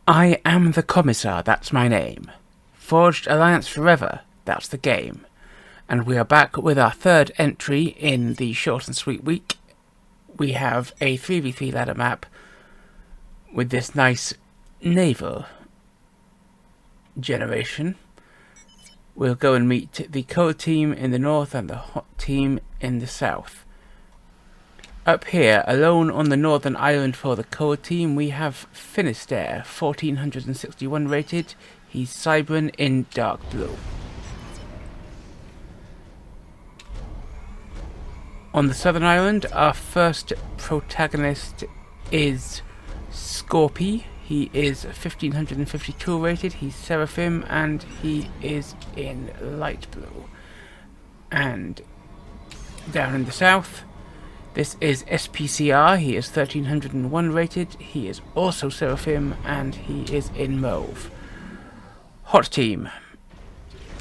I am the Commissar, that's my name. Forged Alliance Forever, that's the game. And we are back with our third entry in the short and sweet week. We have a 3v3 ladder map with this nice naval generation. We'll go and meet the cold team in the north and the hot team in the south. Up here, alone on the northern island for the cold team, we have Finisterre, 1461 rated. He's Cybran in dark blue. On the southern island, our first protagonist is Scorpy. He is 1552 rated. He's Seraphim and he is in light blue. And down in the south, this is SPCR, he is 1301 rated, he is also Seraphim, and he is in mauve. Hot team.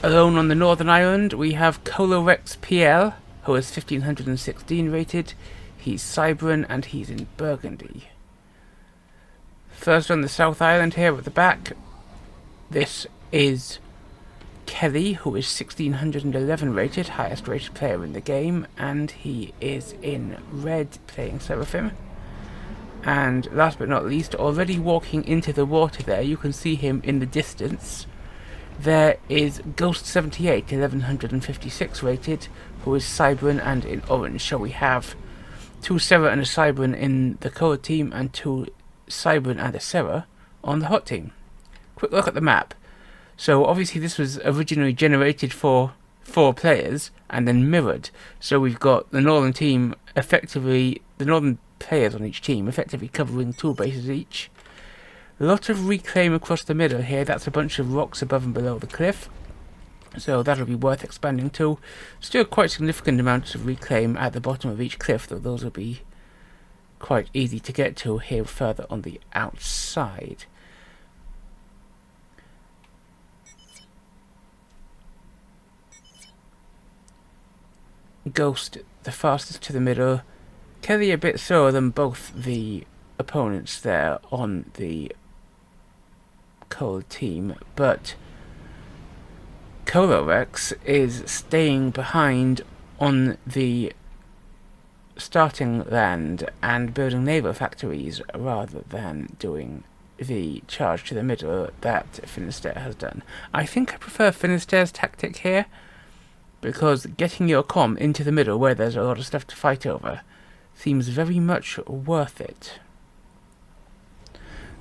Alone on the northern island, we have KolorexxPL, who is 1516 rated, he's Cybran, and he's in burgundy. First on the south island here at the back, this is Keli, who is 1611 rated, highest rated player in the game, and he is in red playing Seraphim. And last but not least, already walking into the water there, you can see him in the distance. There is Ghost78, 1156 rated, who is Cybran and in orange. So we have two Sera and a Cybran in the cold team and two Cybran and a Sera on the hot team. Quick look at the map. So obviously this was originally generated for 4 players and then mirrored. So we've got the northern team effectively, the northern players on each team effectively covering 2 bases each. A lot of reclaim across the middle here. That's a bunch of rocks above and below the cliff. So that'll be worth expanding to. Still quite significant amounts of reclaim at the bottom of each cliff, though those will be quite easy to get to here further on the outside. Ghost the fastest to the middle. Keli a bit slower than both the opponents there on the cold team, but Kolorexx is staying behind on the starting land and building naval factories rather than doing the charge to the middle that Finisterre has done. I think I prefer Finisterre's tactic here, because getting your comm into the middle where there's a lot of stuff to fight over seems very much worth it.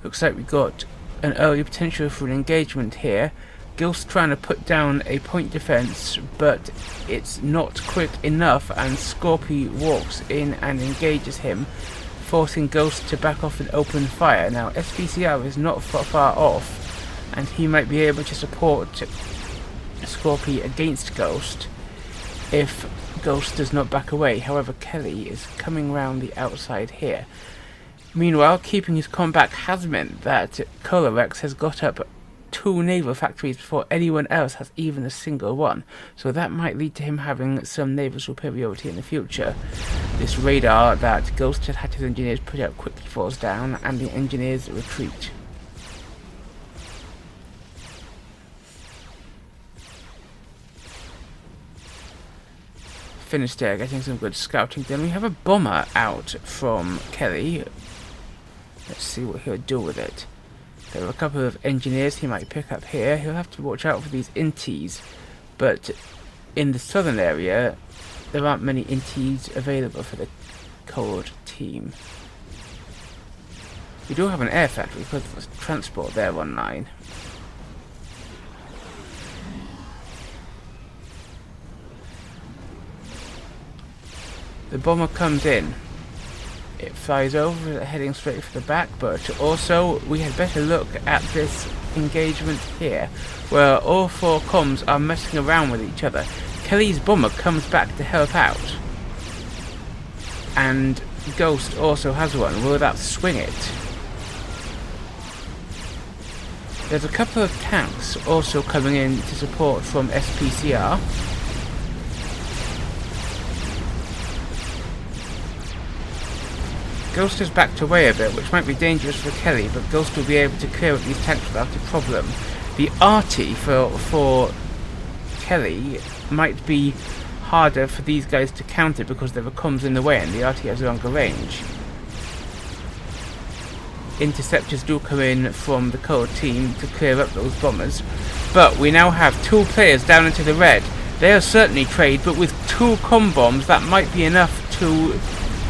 Looks like we've got an early potential for an engagement here. Ghost trying to put down a point defense, but it's not quick enough, and Scorpy walks in and engages him, forcing Ghost to back off and open fire. Now SPCR is not far off, and he might be able to support Scorpy against Ghost if Ghost does not back away. However, Keli is coming round the outside here. Meanwhile, keeping his comm has meant that Kolorexx has got up 2 naval factories before anyone else has even a single one, so that might lead to him having some naval superiority in the future. This radar that Ghost had his engineers put out quickly falls down, and the engineers retreat. Finisterre getting some good scouting done. We have a bomber out from Keli. Let's see what he'll do with it. There are a couple of engineers he might pick up here. He'll have to watch out for these inties, but in the southern area there aren't many inties available for the cold team. We do have an air factory because there's transport there online. The bomber comes in. It flies over, heading straight for the back, but also we had better look at this engagement here, where all 4 comms are messing around with each other. Keli's bomber comes back to help out, and Ghost also has one. Will that swing it? There's a couple of tanks also coming in to support from SPCR. Ghost has backed away a bit, which might be dangerous for Keli, but Ghost will be able to clear up these tanks without a problem. The arty for Keli might be harder for these guys to counter because there are comms in the way and the arty has longer range. Interceptors do come in from the Cold team to clear up those bombers, but we now have 2 players down into the red. They are certainly trade, but with 2 comm bombs that might be enough to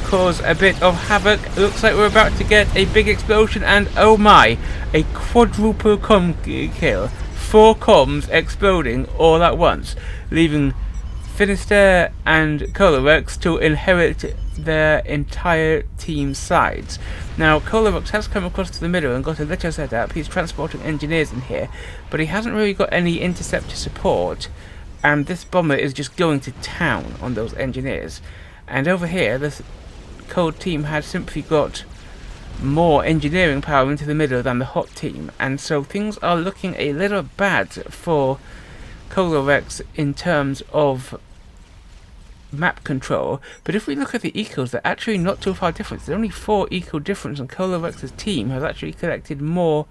cause a bit of havoc. It looks like we're about to get a big explosion, and oh my, a quadruple comm kill. 4 comms exploding all at once, leaving Finisterre and Kolorexx to inherit their entire team's sides. Now, Kolorexx has come across to the middle and got a little set up. He's transporting engineers in here, but he hasn't really got any interceptor support, and this bomber is just going to town on those engineers. And over here, the Cold team had simply got more engineering power into the middle than the Hot team, and so things are looking a little bad for Kolorexx in terms of map control. But if we look at the equals, they're actually not too far different. There's only 4 equal difference, and Kolorexx's team has actually collected more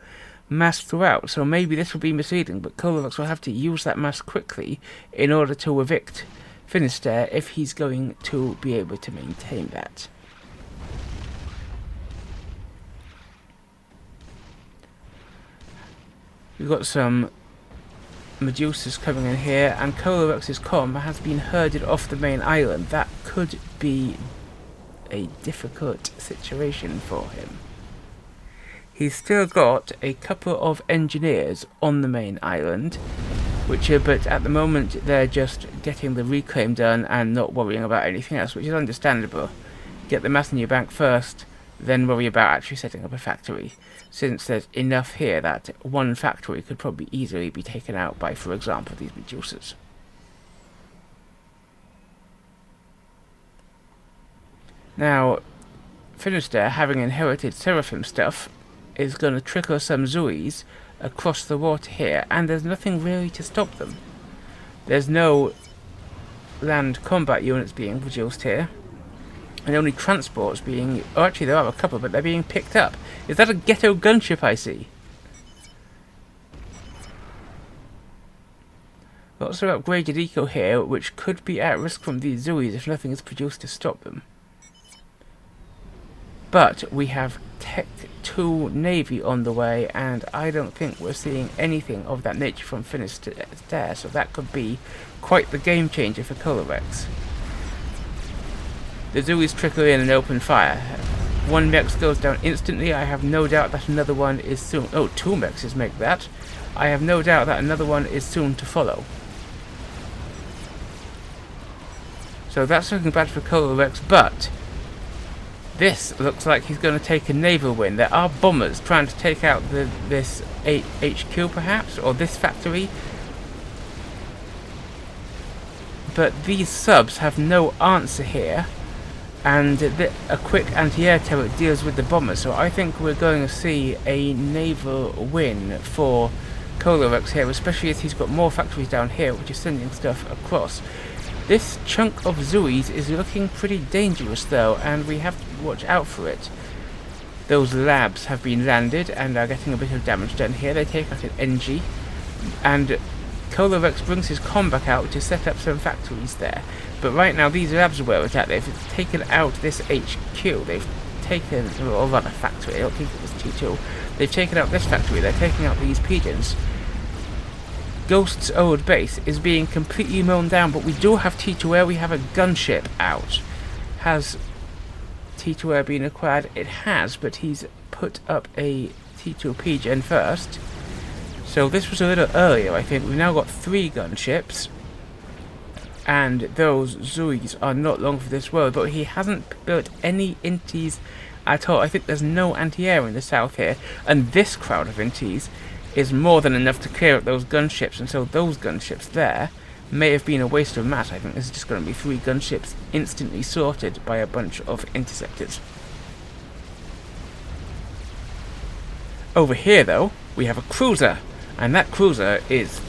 mass throughout, so maybe this will be misleading, but Kolorexx will have to use that mass quickly in order to evict Finisterre if he's going to be able to maintain that. We've got some Medusas coming in here, and Kolorexx's comm has been herded off the main island. That could be a difficult situation for him. He's still got a couple of engineers on the main island, but at the moment they're just getting the reclaim done and not worrying about anything else, which is understandable. Get the mass in your bank first, then worry about actually setting up a factory, since there's enough here that one factory could probably easily be taken out by, for example, these Medusas. Now, Finisterre, having inherited Seraphim stuff, is going to trickle some Zuis across the water here, and there's nothing really to stop them. There's no land combat units being produced here, and only transports being... oh, actually there are a couple, but they're being picked up. Is that a ghetto gunship I see? Lots of upgraded eco here, which could be at risk from these Zuis if nothing is produced to stop them. But we have Tech 2 Navy on the way, and I don't think we're seeing anything of that nature from Finisterre, so that could be quite the game changer for Kolorexx. The Zuis trickle in and open fire. One mech goes down instantly. I have no doubt that another one is soon... oh, 2 mechs make that. I have no doubt that another one is soon to follow. So that's looking bad for Kolorexx, but this looks like he's going to take a naval win. There are bombers trying to take out this HQ perhaps, or this factory. But these subs have no answer here, and a quick anti-air turret deals with the bombers. So I think we're going to see a naval win for Kolorexx here, especially as he's got more factories down here, which is sending stuff across. This chunk of Zuis is looking pretty dangerous though, and we have to watch out for it. Those labs have been landed and are getting a bit of damage done here. They take out an NG, and Kolorexx brings his comm back out to set up some factories there. But right now these labs are where it's at. They've taken out this HQ. They've taken, or rather factory, I don't think it was T2. They've taken out this factory. They're taking out these pigeons. Ghost's old base is being completely mown down, but we do have T2 Air. We have a gunship out. Has T2 Air been acquired? It has, but he's put up a T2 Pigeon first. So this was a little earlier, I think. We've now got 3 gunships, and those Zuis are not long for this world, but he hasn't built any inties at all. I think there's no anti-air in the south here, and this crowd of inties is more than enough to clear up those gunships, and so those gunships there may have been a waste of mass. I think this is just going to be 3 gunships instantly sorted by a bunch of interceptors. Over here though, we have a cruiser, and that cruiser is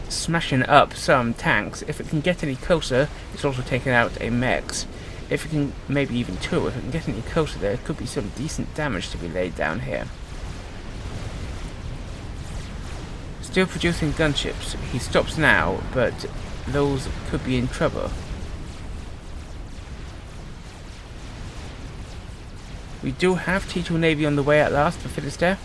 smashing up some tanks. If it can get any closer, it's also taking out a mechs. if it can, maybe even 2, if it can get any closer there, it could be some decent damage to be laid down here. Still producing gunships. He stops now, but those could be in trouble. We do have T2 Navy on the way at last for Finisterre.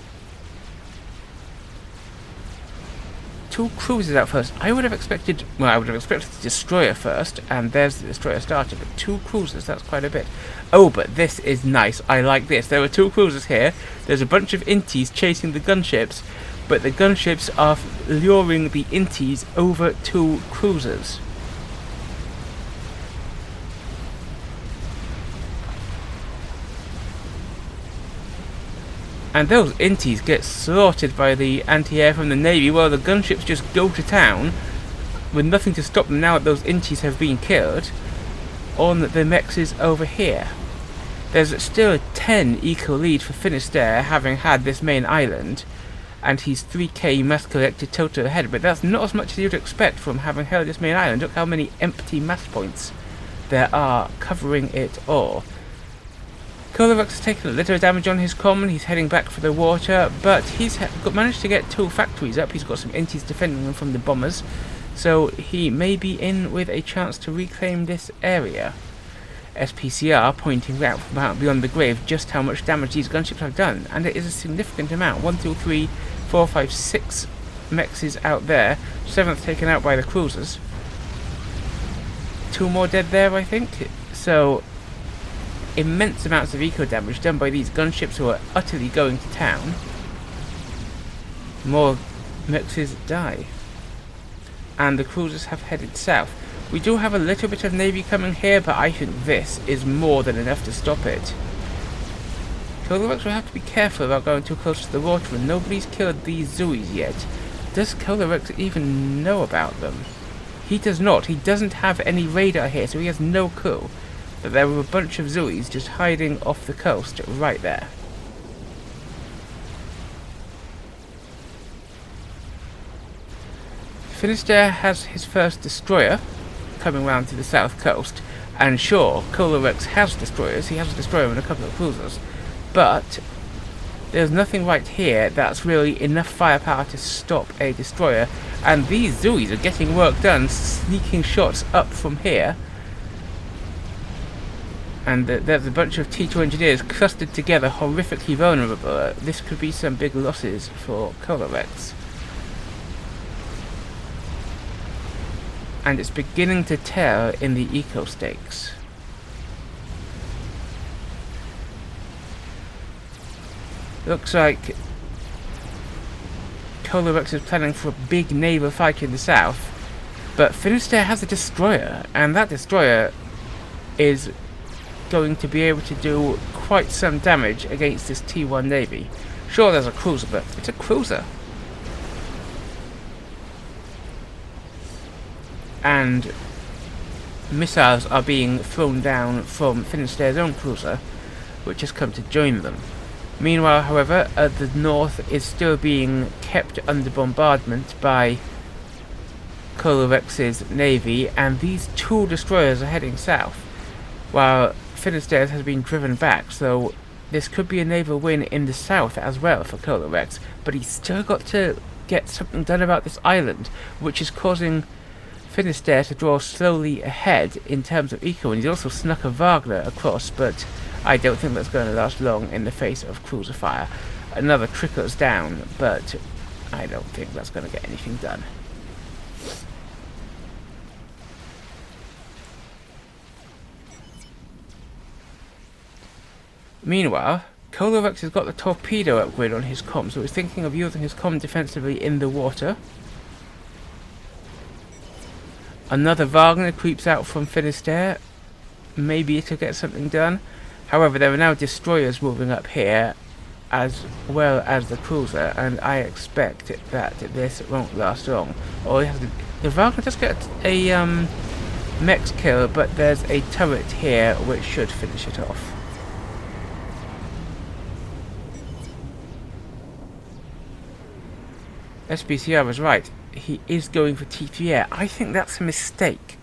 2 cruisers out first. I would have expected, well, I would have expected the destroyer first, and there's the destroyer starter, but 2 cruisers, that's quite a bit. Oh, but this is nice. I like this. There are 2 cruisers here. There's a bunch of inties chasing the gunships, but the gunships are luring the inties over 2 cruisers. And those inties get slaughtered by the anti-air from the Navy, while the gunships just go to town with nothing to stop them now that those inties have been killed on the mexes over here. There's still a 10 eco lead for Finisterre, having had this main island, and he's 3k mass collected total ahead, but that's not as much as you'd expect from having held this main island. Look how many empty mass points there are covering it all. Kolorexx has taken a little damage on his comm, he's heading back for the water, but he's managed to get 2 factories up. He's got some inties defending them from the bombers, so he may be in with a chance to reclaim this area. SPCR pointing out from beyond the grave just how much damage these gunships have done, and it is a significant amount. 1, 2, 3, 4, 5, 6 mexes out there, 7th taken out by the cruisers. 2 more dead there, I think. So immense amounts of eco damage done by these gunships who are utterly going to town. More mexes die, and the cruisers have headed south. We do have a little bit of Navy coming here, but I think this is more than enough to stop it. Kolorexx will have to be careful about going too close to the water, and nobody's killed these Zuis yet. Does Kolorexx even know about them? He does not. He doesn't have any radar here, so he has no clue that there were a bunch of Zuis just hiding off the coast right there. Finisterre has his first destroyer coming round to the south coast, and sure, Kolorexx has destroyers. He has a destroyer and a couple of cruisers, but there's nothing right here that's really enough firepower to stop a destroyer, and these Zuis are getting work done, sneaking shots up from here. And there's a bunch of T2 engineers clustered together, horrifically vulnerable. This could be some big losses for Kolorexx. And it's beginning to tell in the eco stakes. Looks like Kolorexx is planning for a big naval fight in the south, but Finisterre has a destroyer, and that destroyer is going to be able to do quite some damage against this T1 Navy. Sure, there's a cruiser, but it's a cruiser. And missiles are being thrown down from Finisterre's own cruiser, which has come to join them. Meanwhile, however, the north is still being kept under bombardment by Kolorexx's navy, and these 2 destroyers are heading south, while Finisterre has been driven back, so this could be a naval win in the south as well for Kolorexx, but he's still got to get something done about this island, which is causing Finisterre to draw slowly ahead in terms of eco, and he's also snuck a Wagner across, but I don't think that's going to last long in the face of cruiser fire. Another trickles down, but I don't think that's going to get anything done. Meanwhile, Kolorexx has got the torpedo upgrade on his comm, so he's thinking of using his comm defensively in the water. Another Wagner creeps out from Finisterre. Maybe it'll get something done. However, there are now destroyers moving up here, as well as the cruiser, and I expect that this won't last long. Or the Wagner does get a mech kill, but there's a turret here which should finish it off. SPCR was right. He is going for T3 air. I think that's a mistake.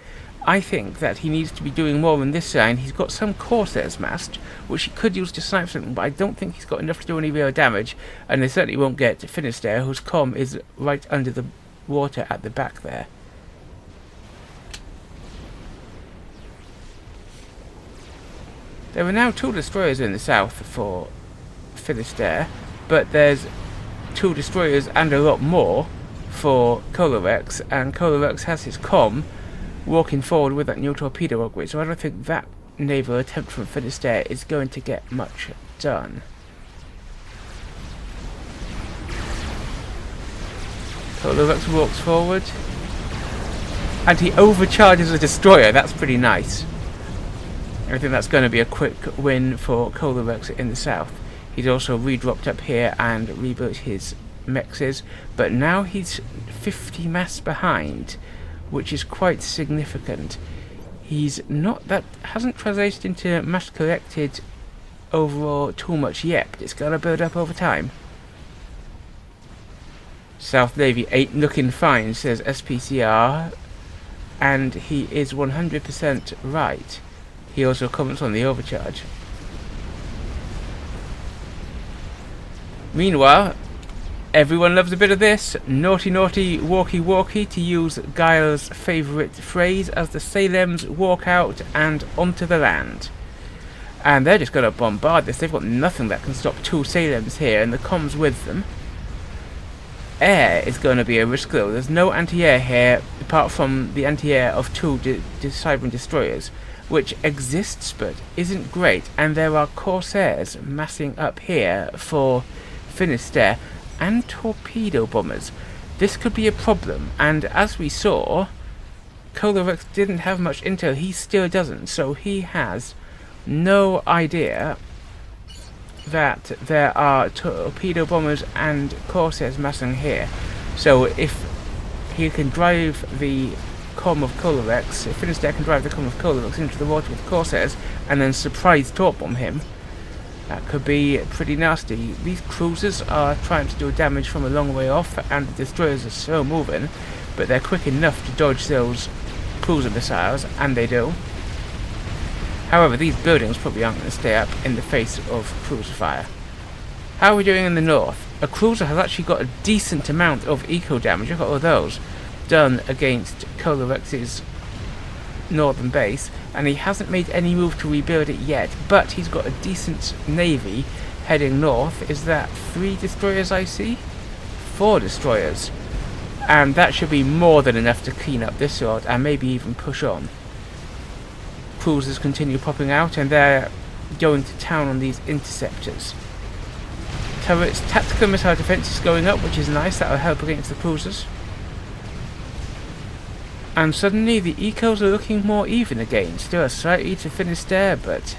I think that he needs to be doing more on this side. He's got some Corsairs massed, which he could use to snipe something, but I don't think he's got enough to do any real damage, and they certainly won't get Finisterre, whose comm is right under the water at the back there. There are now 2 destroyers in the south for Finisterre, but there's 2 destroyers and a lot more for Kolorexx, and Kolorexx has his comm walking forward with that new torpedo upgrade, so I don't think that naval attempt from Finisterre is going to get much done. Kolorexx walks forward, and he overcharges a destroyer. That's pretty nice. I think that's going to be a quick win for Kolorexx in the south. He's also redropped up here and rebuilt his mexes, but now he's 50 mass behind, which is quite significant. He's not, that hasn't translated into mass collected overall too much yet, but it's going to build up over time. South Navy ain't looking fine, says SPCR, and he is 100% right. He also comments on the overcharge. Meanwhile, everyone loves a bit of this. Naughty naughty walkie walkie, to use Giles' favourite phrase, as the Salems walk out and onto the land. And they're just going to bombard this. They've got nothing that can stop 2 Salems here, and the comms with them. Air is going to be a risk though. There's no anti-air here, apart from the anti-air of 2 Cybran destroyers, which exists but isn't great, and there are Corsairs massing up here for Finisterre and torpedo bombers. This could be a problem, and as we saw, Kolorexx didn't have much intel. He still doesn't, so he has no idea that there are torpedo bombers and Corsairs massing here. So if he can drive the comm of Kolorexx, if Finisterre can drive the comm of Kolorexx into the water with Corsairs and then surprise torp bomb him, that could be pretty nasty. These cruisers are trying to do damage from a long way off, and the destroyers are slow moving, but they're quick enough to dodge those cruiser missiles, and they do. However, these buildings probably aren't going to stay up in the face of cruiser fire. How are we doing in the north? A cruiser has actually got a decent amount of eco damage. Look at all those done against Kolorexx's northern base, and he hasn't made any move to rebuild it yet, but he's got a decent navy heading north. Is that 3 destroyers I see? 4 destroyers, and that should be more than enough to clean up this yard and maybe even push on. Cruisers continue popping out, and they're going to town on these interceptors. Turrets, tactical missile defense is going up, which is nice. That will help against the cruisers. And suddenly the ecos are looking more even again. Still a slightly to Finisterre, but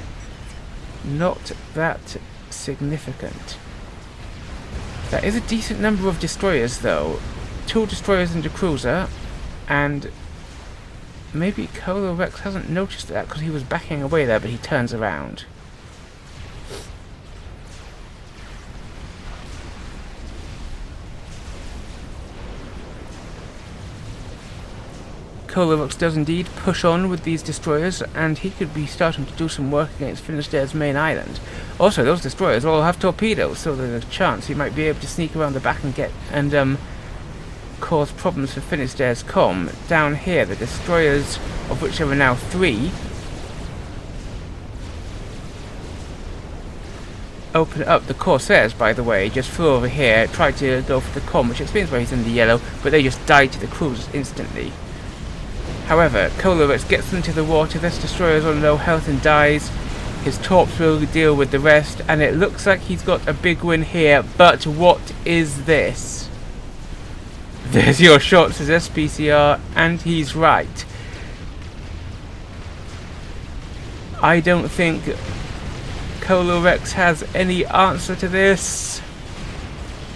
not that significant. There is a decent number of destroyers though. 2 destroyers and a cruiser, and maybe Kolorexx hasn't noticed that because he was backing away there, but he turns around. Kolorexx does indeed push on with these destroyers, and he could be starting to do some work against Finisterre's main island. Also, those destroyers all have torpedoes, so there's a chance he might be able to sneak around the back and get cause problems for Finisterre's comm. Down here, the destroyers, of which there are now 3, open up. The Corsairs, by the way, just flew over here, tried to go for the comm, which explains why he's in the yellow, but they just died to the cruisers instantly. However, Kolorexx gets into the water. This destroyer is on low health and dies. His torps will deal with the rest, and it looks like he's got a big win here. But what is this? There's your shot, says SPCR, and he's right. I don't think Kolorexx has any answer to this.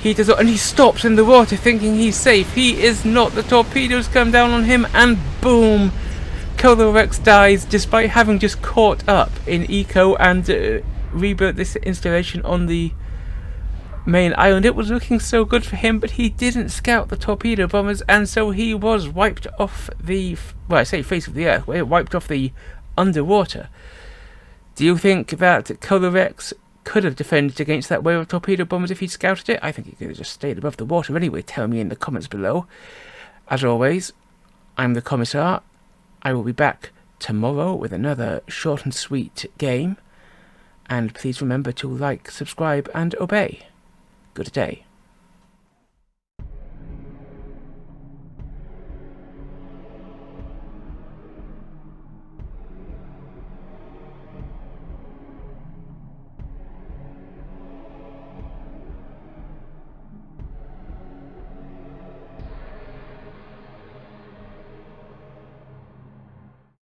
He does not, and he stops in the water thinking he's safe. He is not. The torpedoes come down on him, and boom! Kolorexx dies despite having just caught up in eco and rebuilt this installation on the main island. It was looking so good for him, but he didn't scout the torpedo bombers, and so he was wiped off the, well, I say face of the earth, wiped off the underwater. Do you think that Kolorexx could have defended against that wave of torpedo bombers if he'd scouted it? I think he could have just stayed above the water anyway. Tell me in the comments below. As always, I'm the Commissar. I will be back tomorrow with another short and sweet game. And please remember to like, subscribe, and obey. Good day.